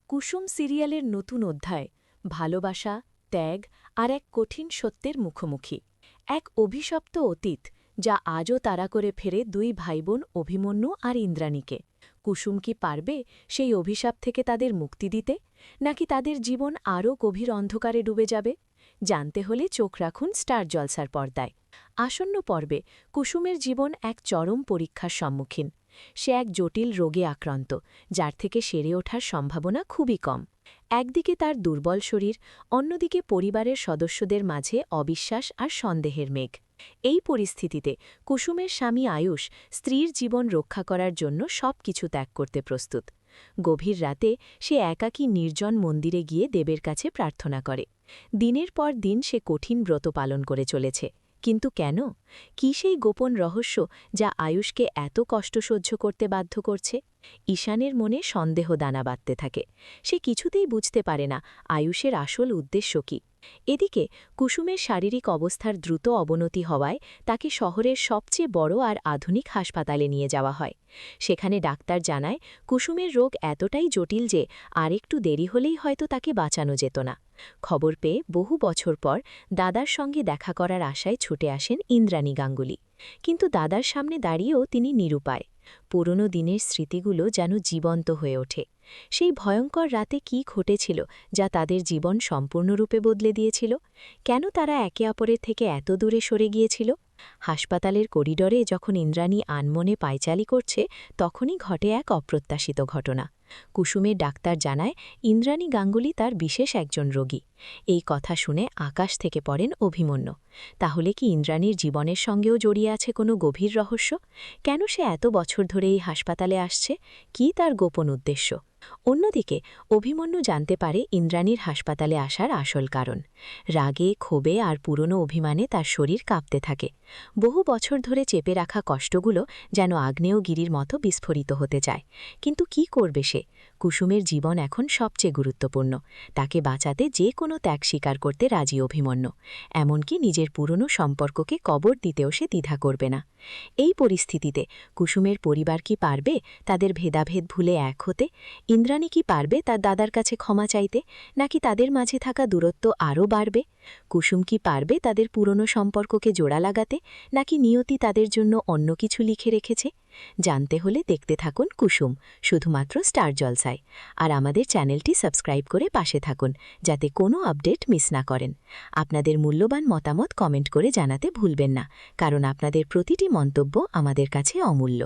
কুসুম সিরিয়ালের নতুন অধ্যায় ভালোবাসা, ত্যাগ আর এক কঠিন সত্যের মুখোমুখি। এক অভিশপ্ত অতীত যা আজও তাড়া করে ফেরে দুই ভাইবোন অভিমন্যু আর ইন্দ্রাণীকে। কুসুম কি পারবে সেই অভিশাপ থেকে তাদের মুক্তি দিতে, নাকি তাদের জীবন আরও গভীর অন্ধকারে ডুবে যাবে? জানতে হলে চোখ রাখুন স্টার জলসার পর্দায়। আসন্ন পর্বে কুসুমের জীবন এক চরম পরীক্ষার সম্মুখীন। সে এক জটিল রোগে আক্রান্ত, যার থেকে সেরে ওঠার সম্ভাবনা খুবই কম। একদিকে তার দুর্বল শরীর, অন্যদিকে পরিবারের সদস্যদের মাঝে অবিশ্বাস আর সন্দেহের মেঘ। এই পরিস্থিতিতে কুসুমের স্বামী আয়ুষ স্ত্রীর জীবন রক্ষা করার জন্য সবকিছু ত্যাগ করতে প্রস্তুত। গভীর রাতে সে একাকী নির্জন মন্দিরে গিয়ে দেবের কাছে প্রার্থনা করে। দিনের পর দিন সে কঠিন ব্রত পালন করে চলেছে, কিন্তু কেন? কি সেই গোপন রহস্য যা আয়ুষকে এত কষ্ট সহ্য করতে বাধ্য করছে? ঈশানের মনে সন্দেহ দানা বাঁধতে থাকে। সে কিছুতেই বুঝতে পারে না আয়ুষের আসল উদ্দেশ্য কী। এদিকে কুসুমের শারীরিক অবস্থার দ্রুত অবনতি হওয়ায় তাকে শহরের সবচেয়ে বড় আর আধুনিক হাসপাতালে নিয়ে যাওয়া হয়। সেখানে ডাক্তার জানায় কুসুমের রোগ এতটাই জটিল যে আরেকটু দেরি হলেই হয়তো তাকে বাঁচানো যেত না। খবর পেয়ে বহু বছর পর দাদার সঙ্গে দেখা করার আশায় ছুটে আসেন ইন্দ্রাণী গাঙ্গুলি। কিন্তু দাদার সামনে দাঁড়িয়েও তিনি নিরুপায়। পুরনো দিনের স্মৃতিগুলো যেন জীবন্ত হয়ে ওঠে। সেই ভয়ঙ্কর রাতে কি ঘটেছিল যা তাদের জীবন সম্পূর্ণরূপে বদলে দিয়েছিল? কেন তারা একে অপরের থেকে এত দূরে সরে গিয়েছিল? হাসপাতালের করিডরে যখন ইন্দ্রাণী আনমনে পায়চালি করছে, তখনই ঘটে এক অপ্রত্যাশিত ঘটনা। কুসুমের ডাক্তার জানায় ইন্দ্রাণী গাঙ্গুলি তার বিশেষ একজন রোগী। এই কথা শুনে আকাশ থেকে পড়েন অভিমন্যু। তাহলে কি ইন্দ্রাণীর জীবনের সঙ্গেও জড়িয়ে আছে কোনো গভীর রহস্য? কেন সে এত বছর ধরে এই হাসপাতালে আসছে? কি তার গোপন উদ্দেশ্য? অন্যদিকে অভিমন্যু জানতে পারে ইন্দ্রাণীর হাসপাতালে আসার আসল কারণ। রাগে, ক্ষোভে আর পুরনো অভিমানে তার শরীর কাঁপতে থাকে। বহু বছর ধরে চেপে রাখা কষ্টগুলো যেন আগ্নেয়গিরির মতো বিস্ফোরিত হতে চায়। কিন্তু কি করবে সে? কুসুমের জীবন এখন সবচেয়ে গুরুত্বপূর্ণ। তাকে বাঁচাতে যে কোনো ত্যাগ স্বীকার করতে রাজি অভিমন্যু। এমনকি নিজের পুরনো সম্পর্ককে কবর দিতেও সে দ্বিধা করবে না। এই পরিস্থিতিতে কুসুমের পরিবার কি পারবে তাদের ভেদাভেদ ভুলে এক হতে? ইন্দ্রাণী কি পারবে তার দাদার কাছে ক্ষমা চাইতে, নাকি তাদের মাঝে থাকা দূরত্ব আরও বাড়বে? কুসুম কি পারবে তাদের পুরনো সম্পর্ককে জোড়া লাগাতে, নাকি নিয়তি তাদের জন্য অন্য কিছু লিখে রেখেছে? জানতে হলে দেখতে থাকুন কুসুম, শুধুমাত্র স্টার জলসায়। আর আমাদের চ্যানেলটি সাবস্ক্রাইব করে পাশে থাকুন, যাতে কোনো আপডেট মিস না করেন। আপনাদের মূল্যবান মতামত কমেন্ট করে জানাতে ভুলবেন না, কারণ আপনাদের প্রতিটি মন্তব্য আমাদের কাছে অমূল্য।